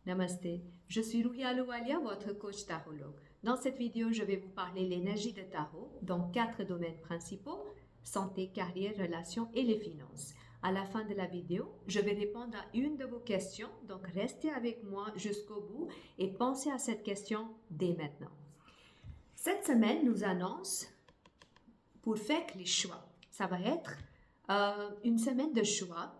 Namaste, je suis Ruhi Ahluwalia, votre coach tarologue. Dans cette vidéo, je vais vous parler de l'énergie de tarot dans 4 domaines principaux: santé, carrière, relations et les finances. À la fin de la vidéo, je vais répondre à une de vos questions, donc restez avec moi jusqu'au bout et pensez à cette question dès maintenant. Cette semaine nous annonce pour faire les choix. Ça va être une semaine de choix.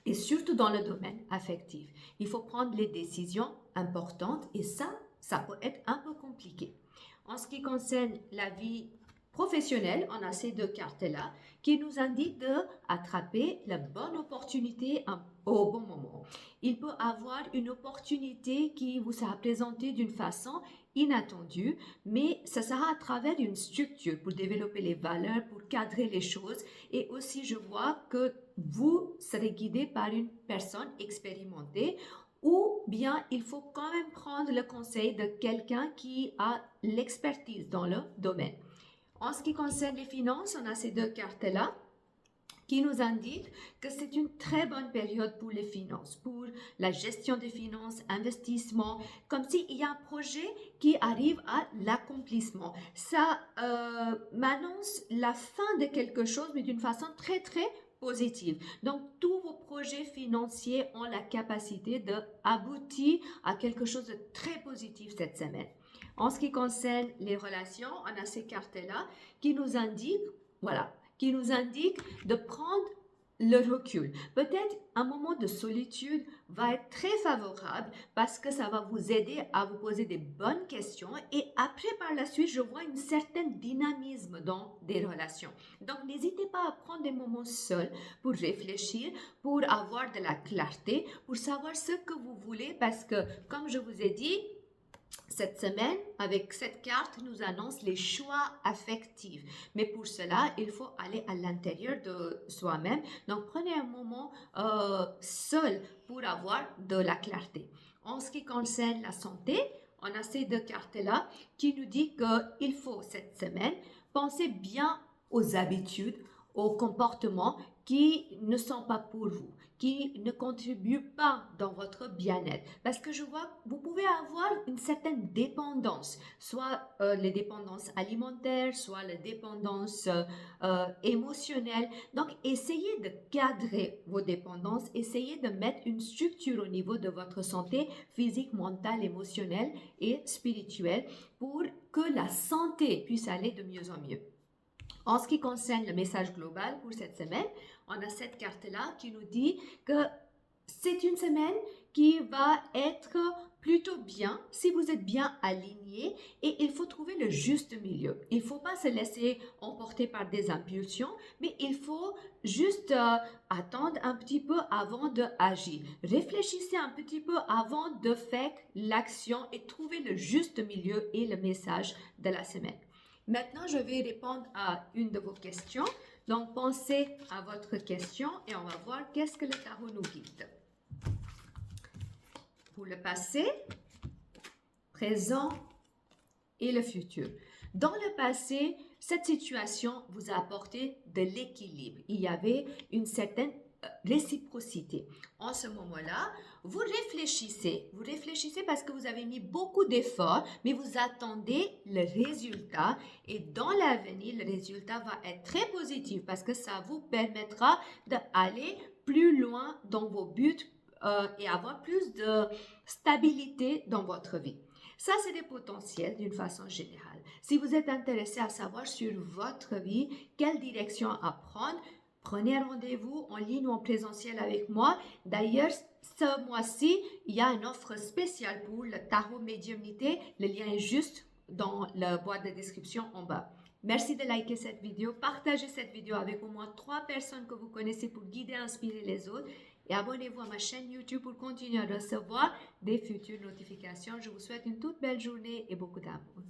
Et surtout dans le domaine affectif, il faut prendre les décisions importantes et ça peut être un peu compliqué. En ce qui concerne la vie professionnelle, on a ces deux cartes-là qui nous indiquent d'attraper la bonne opportunité au bon moment. Il peut avoir une opportunité qui vous sera présentée d'une façon inattendue, mais ça sera à travers une structure pour développer les valeurs, pour cadrer les choses. Et aussi, je vois que vous serez guidé par une personne expérimentée, ou bien il faut quand même prendre le conseil de quelqu'un qui a l'expertise dans le domaine. En ce qui concerne les finances, on a ces deux cartes-là qui nous indiquent que c'est une très bonne période pour les finances, pour la gestion des finances, investissement, comme s'il y a un projet qui arrive à l'accomplissement. Ça m'annonce la fin de quelque chose, mais d'une façon très positive. Donc, tous vos projets financiers ont la capacité d'aboutir à quelque chose de très positif cette semaine. En ce qui concerne les relations, on a ces cartes-là qui nous indiquent, qui nous indique de prendre le recul. Peut-être un moment de solitude va être très favorable parce que ça va vous aider à vous poser des bonnes questions et après par la suite je vois une certaine dynamisme dans des relations. Donc n'hésitez pas à prendre des moments seuls pour réfléchir, pour avoir de la clarté, pour savoir ce que vous voulez parce que comme je vous ai dit, cette semaine, avec cette carte, nous annonce les choix affectifs. Mais pour cela, il faut aller à l'intérieur de soi-même. Donc, prenez un moment seul pour avoir de la clarté. En ce qui concerne la santé, on a ces deux cartes-là qui nous disent qu'il faut cette semaine penser bien aux habitudes, aux comportements qui ne sont pas pour vous, qui ne contribuent pas dans votre bien-être. Parce que je vois que vous pouvez avoir une certaine dépendance, soit les dépendances alimentaires, soit les dépendances émotionnelles. Donc, essayez de cadrer vos dépendances, essayez de mettre une structure au niveau de votre santé physique, mentale, émotionnelle et spirituelle pour que la santé puisse aller de mieux en mieux. En ce qui concerne le message global pour cette semaine, on a cette carte-là qui nous dit que c'est une semaine qui va être plutôt bien si vous êtes bien aligné et il faut trouver le juste milieu. Il ne faut pas se laisser emporter par des impulsions, mais il faut juste attendre un petit peu avant d'agir. Réfléchissez un petit peu avant de faire l'action et trouver le juste milieu et le message de la semaine. Maintenant, je vais répondre à une de vos questions. Donc, pensez à votre question et on va voir qu'est-ce que le tarot nous guide. Pour le passé, présent et le futur. Dans le passé, cette situation vous a apporté de l'équilibre. Il y avait une certaine réciprocité. En ce moment-là, vous réfléchissez parce que vous avez mis beaucoup d'efforts, mais vous attendez le résultat et dans l'avenir, le résultat va être très positif parce que ça vous permettra d'aller plus loin dans vos buts et avoir plus de stabilité dans votre vie. Ça, c'est des potentiels d'une façon générale. Si vous êtes intéressé à savoir sur votre vie, quelle direction à prendre, prenez un rendez-vous en ligne ou en présentiel avec moi. D'ailleurs, ce mois-ci, il y a une offre spéciale pour le tarot médiumnité. Le lien est juste dans la boîte de description en bas. Merci de liker cette vidéo, partagez cette vidéo avec au moins 3 personnes que vous connaissez pour guider et inspirer les autres. Et abonnez-vous à ma chaîne YouTube pour continuer à recevoir des futures notifications. Je vous souhaite une toute belle journée et beaucoup d'amour.